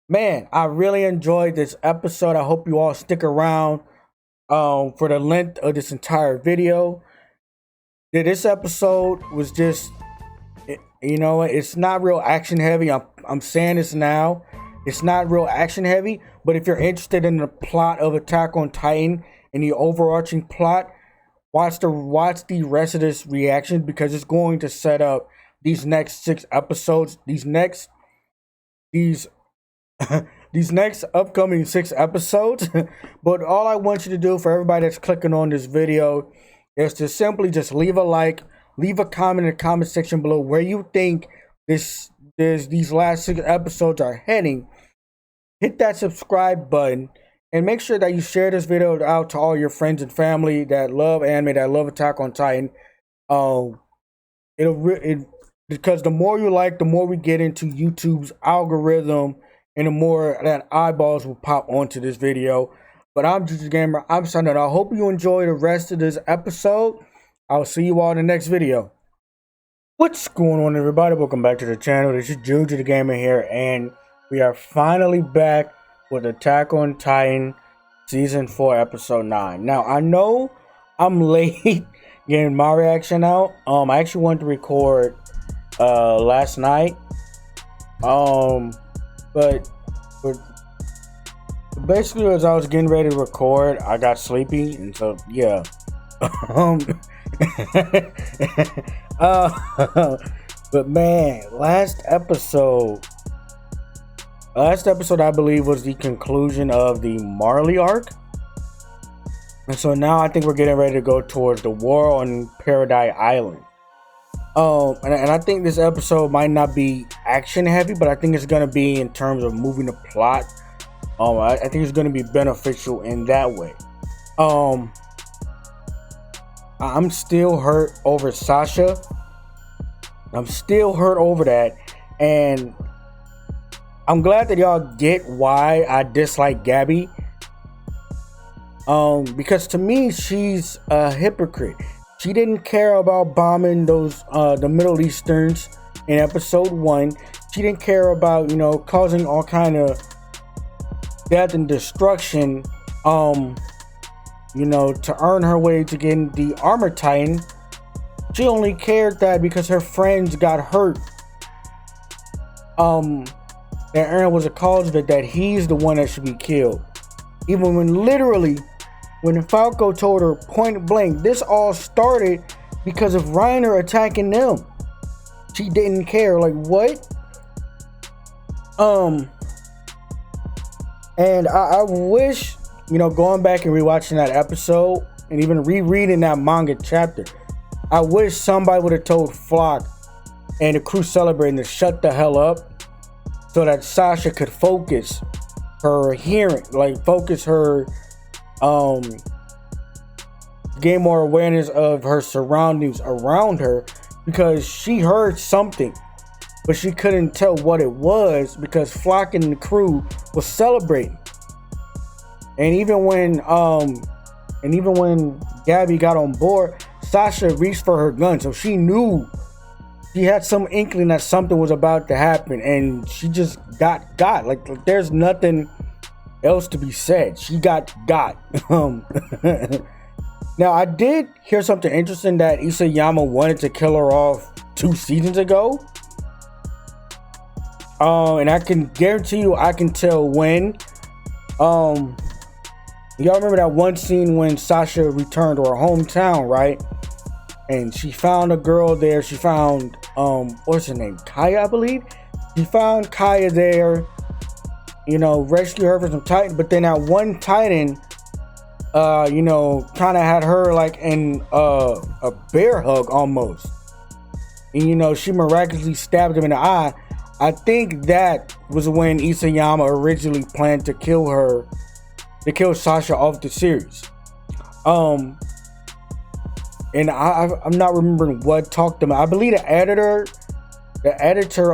Man, I really enjoyed this episode. I hope you all stick around for the length of this entire video. This episode was just, it's not real action heavy. I'm saying this now. It's not real action heavy, but if you're interested in the plot of Attack on Titan and the overarching plot, watch the rest of this reaction because it's going to set up these next 6 episodes. These these next upcoming 6 episodes. But all I want you to do, for everybody that's clicking on this video, is to simply just leave a like, leave a comment in the comment section below where you think these last 6 episodes are heading. Hit that subscribe button and make sure that you share this video out to all your friends and family that love anime, that love Attack on Titan. Because the more you like, the more we get into YouTube's algorithm, and the more that eyeballs will pop onto this video. But I'm just a gamer. I'm signing out. I hope you enjoy the rest of this episode. I'll see you all in the next video. What's going on, everybody? Welcome back to the channel. This is Juju the Gamer here, and we are finally back with Attack on Titan Season 4, Episode 9. Now, I know I'm late getting my reaction out. I actually wanted to record last night. But basically, as I was getting ready to record, I got sleepy, and so yeah. But man, last episode I believe was the conclusion of the Marley arc, and so now I think we're getting ready to go towards the war on Paradise Island. And I think this episode might not be action heavy, but I think it's gonna be in terms of moving the plot. I think it's gonna be beneficial in that way. I'm still hurt over Sasha. I'm still hurt over that, and I'm glad that y'all get why I dislike Gabby. Because to me, she's a hypocrite. She didn't care about bombing those the Middle Easterns in episode 1. She didn't care about, causing all kind of death and destruction, to earn her way to getting the Armor Titan. She only cared that because her friends got hurt, that EREN was a cause of it, that he's the one that should be killed. Even when Falco told her point blank, this all started because of Reiner attacking them. She didn't care. Like, what? And I wish, going back and rewatching that episode and even rereading that manga chapter, I wish somebody would have told Flock and the crew celebrating to shut the hell up so that Sasha could focus her hearing, focus her gain more awareness of her surroundings around her, because she heard something but she couldn't tell what it was because Flock and the crew was celebrating. And even when Gabby got on board, Sasha reached for her gun, so she knew, she had some inkling that something was about to happen, and she just got like there's nothing else to be said. She got Now, I did hear something interesting, that Isayama wanted to kill her off 2 seasons ago. And I can guarantee you, I can tell when. Y'all remember that one scene when Sasha returned to her hometown, right? And she found a girl there. She found, what's her name? Kaya, I believe. She found Kaya there, rescue her from some Titan. But then that one Titan, kind of had her like in a bear hug almost. And, she miraculously stabbed him in the eye. I think that was when Isayama originally planned to kill Sasha off the series. And I'm not remembering what talked them out. I believe the editor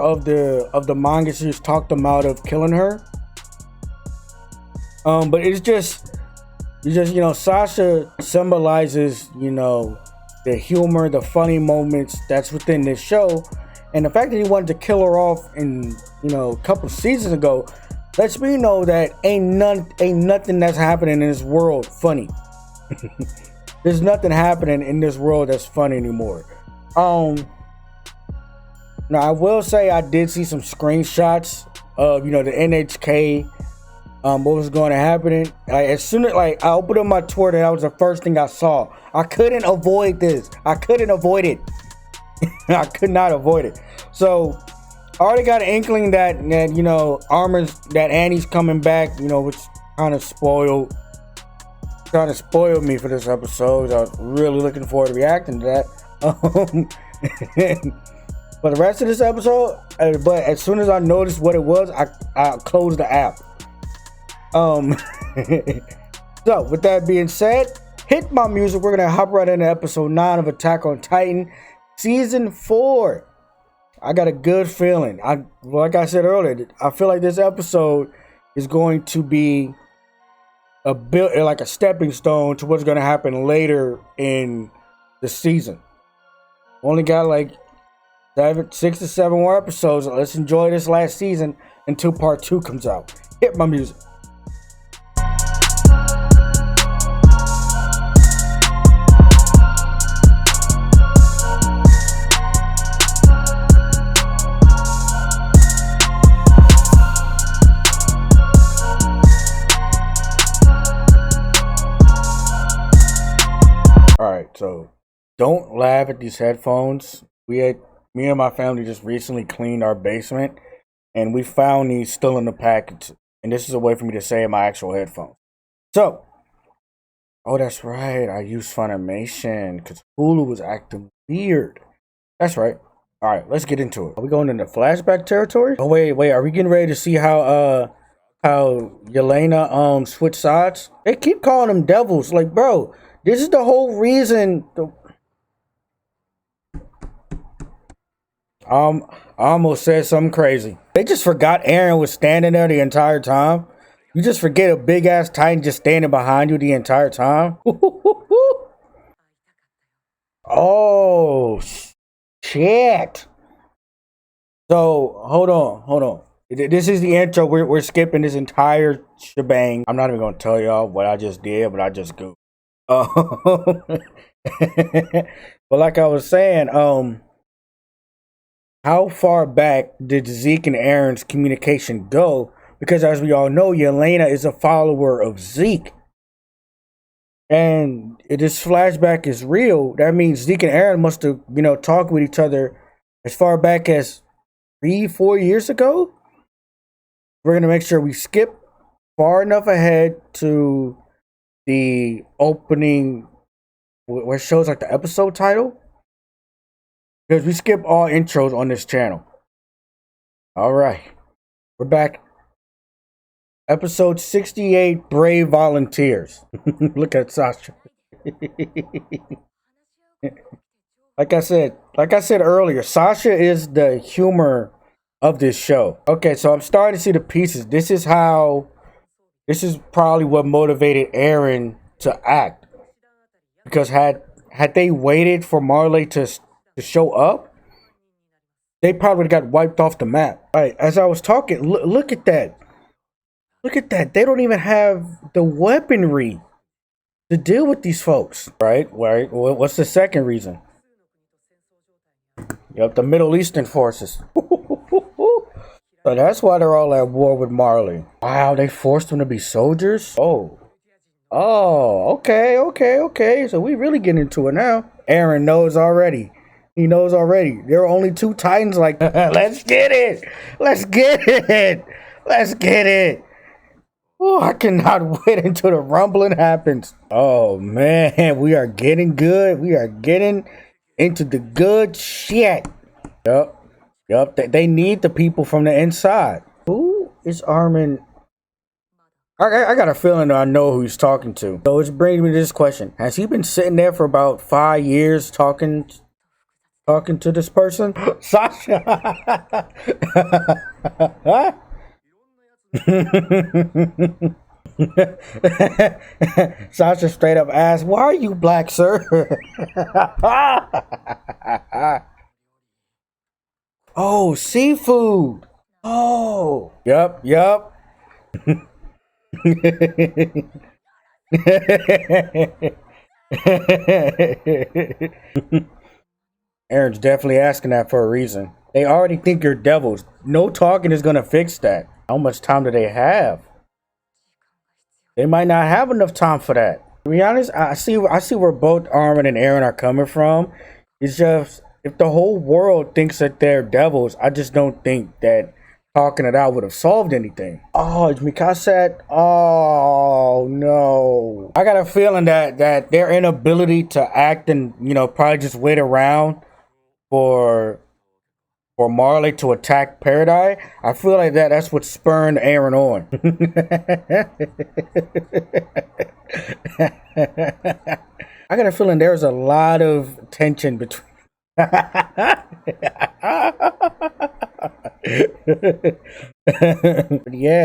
of the manga series talked them out of killing her. But it's just Sasha symbolizes, the humor, the funny moments that's within this show. And the fact that he wanted to kill her off in, a couple seasons ago, lets me know that ain't nothing that's happening in this world funny. There's nothing happening in this world that's funny anymore. Now I will say I did see some screenshots of the NHK, what was going to happen. Like, as soon as I opened up my Twitter, that was the first thing I saw. I couldn't avoid this. I couldn't avoid it. I could not avoid it. So I already got an inkling that Armin's, that Annie's coming back, which kind of spoiled me for this episode. I was really looking forward to reacting to that. For the rest of this episode, but as soon as I noticed what it was, I closed the app. So with that being said, hit my music. We're gonna hop right into episode 9 of Attack on Titan, season 4. I got a good feeling. Like I said earlier, I feel like this episode is going to be like a stepping stone to what's gonna happen later in the season. Only got like 6 to 7 more episodes. Let's enjoy this last season until part 2 comes out. Hit my music. Alright, so don't laugh at these headphones. Me and my family just recently cleaned our basement, and we found these still in the package. And this is a way for me to say my actual headphones. So, oh, that's right. I used Funimation because Hulu was acting weird. That's right. All right, let's get into it. Are we going into flashback territory? Oh, wait. Are we getting ready to see how Yelena switched sides? They keep calling them devils. Like, bro, this is the whole reason. I almost said something crazy. They just forgot EREN was standing there the entire time. You just forget a big ass Titan just standing behind you the entire time. Oh shit! So hold on. This is the intro. We're skipping this entire shebang. I'm not even gonna tell y'all what I just did, but I just go. But like I was saying, how far back did Zeke and EREN's communication go? Because as we all know, Yelena is a follower of Zeke. And if this flashback is real, that means Zeke and EREN must have, talked with each other as far back as 3-4 years ago. We're going to make sure we skip far enough ahead to the opening, where it shows like the episode title. Because we skip all intros on this channel. Alright. We're back. Episode 68, Brave Volunteers. Look at Sasha. Like I said earlier, Sasha is the humor of this show. Okay, so I'm starting to see the pieces. This is probably what motivated EREN to act. Because had they waited for Marley to show up, they probably got wiped off the map. All right, as I was talking, look at that. Look at that. They don't even have the weaponry to deal with these folks. Right. What's the second reason? Yep, the Middle Eastern forces. So that's why they're all at war with Marley. Wow, they forced them to be soldiers? Oh, okay. So we really get into it now. EREN knows already. He knows already. There are only 2 Titans like Let's get it. Oh, I cannot wait until the rumbling happens. Oh man, we are getting good. We are getting into the good shit. Yup. They need the people from the inside. Who is ARMIN? I got a feeling that I know who he's talking to. So it brings me to this question. Has he been sitting there for about 5 years talking to this person? Sasha. Sasha straight up asked, "Why are you black, sir?" Oh, seafood. Oh, yep. Aaron's definitely asking that for a reason. They already think you're devils. No talking is gonna fix that. How much time do they have? They might not have enough time for that. To be honest, I see where both Armin and Eren are coming from. It's just if the whole world thinks that they're devils, I just don't think that talking it out would have solved anything. Oh, it's Mikasa. Oh no. I got a feeling that their inability to act and probably just wait around for Marley to attack Paradise, I feel like that's what spurred Eren on. I got a feeling there's a lot of tension between. Yeah,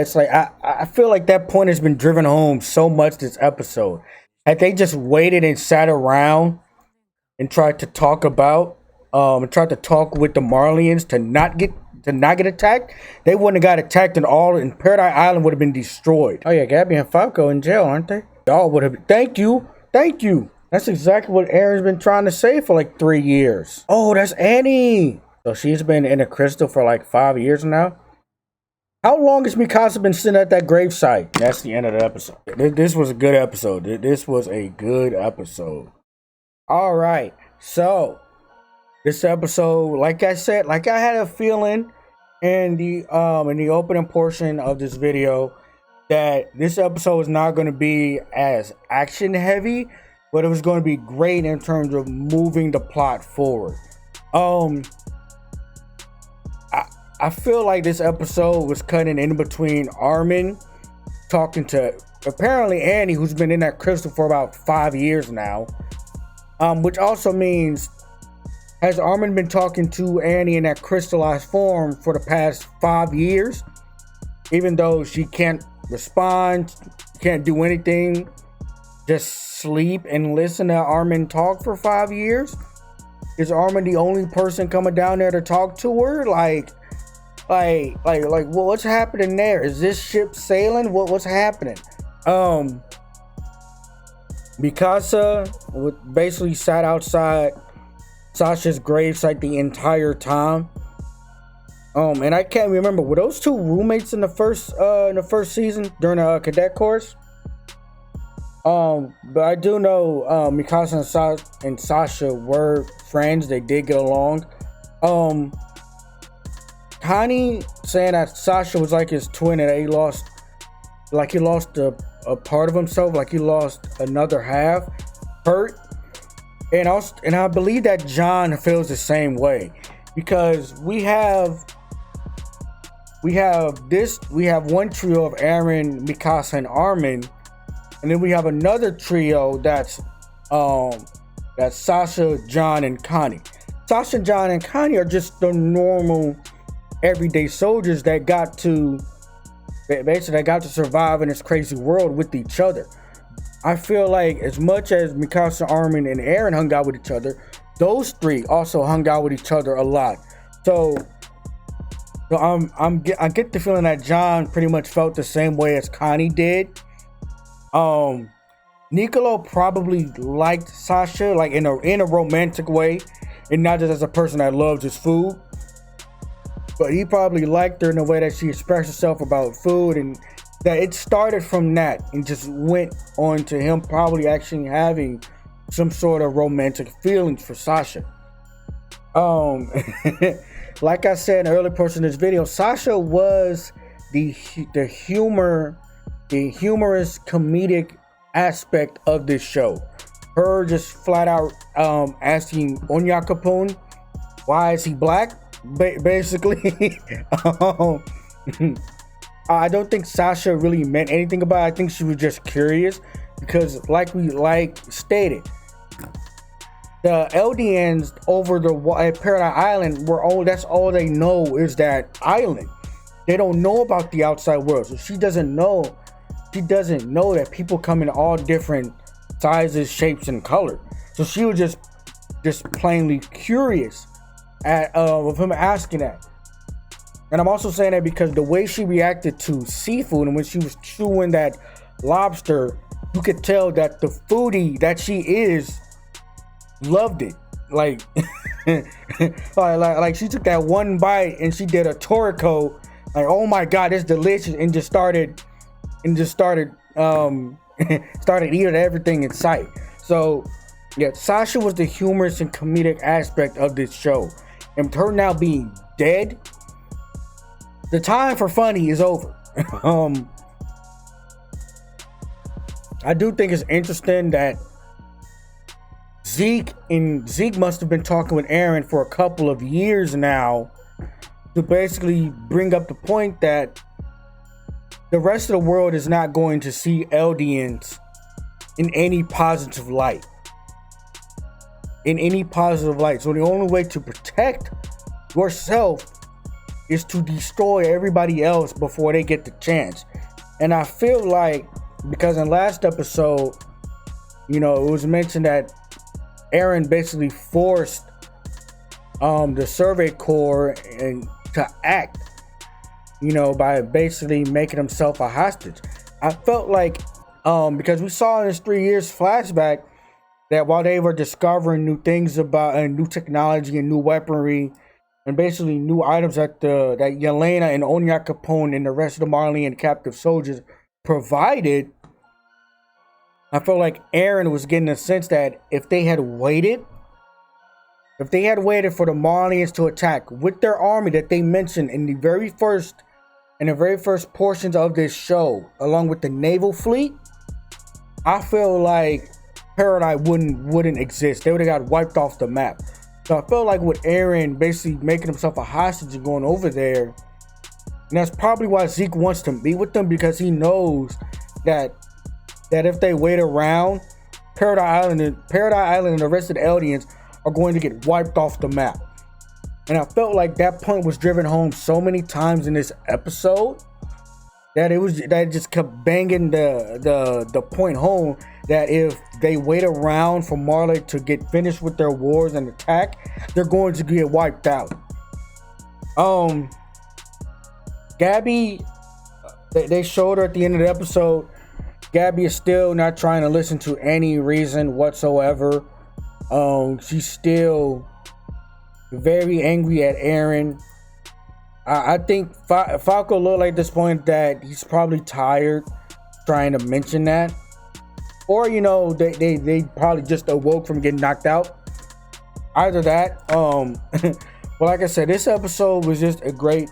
it's like I feel like that point has been driven home so much this episode. Had they just waited and sat around and tried to talk about and tried to talk with the Marlians to not get attacked, they wouldn't have got attacked and Paradise Island would have been destroyed. Oh yeah, Gabby and Falco in jail, aren't they? Y'all would have. Thank you. That's exactly what Eren's been trying to say for like 3 years. Oh, that's Annie. So she's been in a crystal for like 5 years now. How long has Mikasa been sitting at that gravesite? That's the end of the episode. This was a good episode. This was a good episode. All right, so this episode, like I said, like I had a feeling in the opening portion of this video that this episode is not going to be as action heavy, but it was going to be great in terms of moving the plot forward. I feel like this episode was cutting in between Armin talking to apparently Annie, who's been in that crystal for about 5 years now, which also means, has Armin been talking to Annie in that crystallized form for the past 5 years? Even though she can't respond, can't do anything, just sleep and listen to Armin talk for 5 years? Is Armin the only person coming down there to talk to her? Like, well, what's happening there? Is this ship sailing? What's happening? Mikasa basically sat outside Sasha's gravesite the entire time. And I can't remember, were those two roommates in the first season during the cadet course? But I do know Mikasa and Sasha were friends. They did get along. Connie saying that Sasha was like his twin and he lost a part of himself, like he lost another half, hurt. And I believe that John feels the same way, because we have one trio of Eren, Mikasa, and Armin, and then we have another trio that's Sasha, John, and Connie. Sasha, John, and Connie are just the normal everyday soldiers that got to survive in this crazy world with each other. I feel like as much as Mikasa, Armin, and Eren hung out with each other, those three also hung out with each other a lot. So I get the feeling that John pretty much felt the same way as Connie did. Niccolo probably liked Sasha, like in a romantic way, and not just as a person that loves his food. But he probably liked her in the way that she expressed herself about food, and that it started from that and just went on to him probably actually having some sort of romantic feelings for Sasha. Like I said in the early portion of this video, Sasha was the humorous comedic aspect of this show. Her just flat out asking Onyakapun, why is he black? Basically. I don't think Sasha really meant anything about it. I think she was just curious, because like stated, the Eldians over at Paradise Island that's all they know is that island. They don't know about the outside world. So she doesn't know that people come in all different sizes, shapes, and color. So she was just plainly curious of him asking that. And I'm also saying that because the way she reacted to seafood and when she was chewing that lobster, you could tell that the foodie that she is loved it. Like, like she took that one bite and she did a Toriko, like, oh my god, it's delicious, and just started started eating everything in sight. So yeah, Sasha was the humorous and comedic aspect of this show, and her now being dead, the time for funny is over. I do think it's interesting that Zeke must have been talking with EREN for a couple of years now to basically bring up the point that the rest of the world is not going to see Eldians in any positive light. So the only way to protect yourself is to destroy everybody else before they get the chance. And I feel like, because in last episode, it was mentioned that EREN basically forced the Survey Corps and to act, by basically making himself a hostage. I felt like, because we saw in this 3 years flashback that while they were discovering new things about new technology and new weaponry and basically new items that Yelena and Onya Capone and the rest of the Marleyan captive soldiers provided, I felt like EREN was getting a sense that if they had waited for the Marleyans to attack with their army that they mentioned in the very first portions of this show, along with the naval fleet, I feel like Paradise wouldn't exist. They would have got wiped off the map. So I felt like with EREN basically making himself a hostage and going over there, and that's probably why Zeke wants to meet with them, because he knows that if they wait around, Paradise Island and the rest of the Eldians are going to get wiped off the map. And I felt like that point was driven home so many times in this episode that it just kept banging the point home that if they wait around for Marley to get finished with their wars and attack, they're going to get wiped out. Gabby, they showed her at the end of the episode. Gabby is still not trying to listen to any reason whatsoever. She's still very angry at EREN. I think Falco looked like at this point that he's probably tired trying to mention that. Or, they probably just awoke from getting knocked out. Either that. Well, like I said, this episode was just a great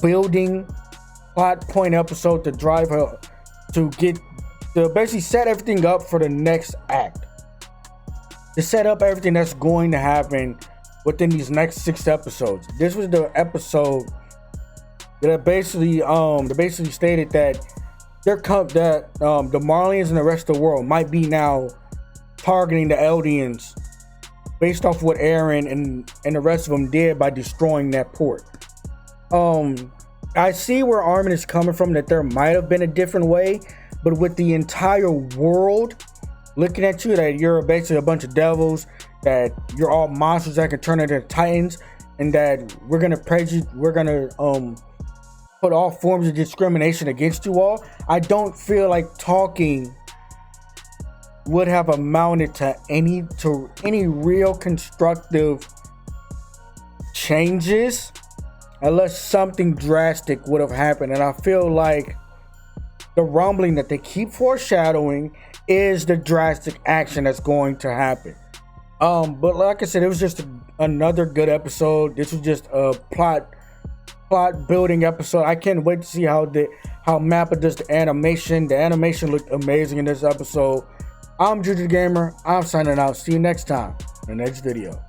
building plot point episode to drive her to basically set everything up for the next act. To set up everything that's going to happen within these next 6 episodes. This was the episode that basically stated that the Marleyans and the rest of the world might be now targeting the Eldians based off what EREN and the rest of them did by destroying that port. I see where ARMIN is coming from, that there might have been a different way, but with the entire world looking at you, that you're basically a bunch of devils, that you're all monsters that can turn into titans, and that we're gonna put all forms of discrimination against you all. I don't feel like talking would have amounted to any real constructive changes unless something drastic would have happened. And I feel like the rumbling that they keep foreshadowing is the drastic action that's going to happen. But like I said, it was just another good episode. This was just a plot building episode. I can't wait to see how Mappa does the animation. The animation looked amazing in this episode. I'm Juju Gamer. I'm signing out. See you next time in the next video.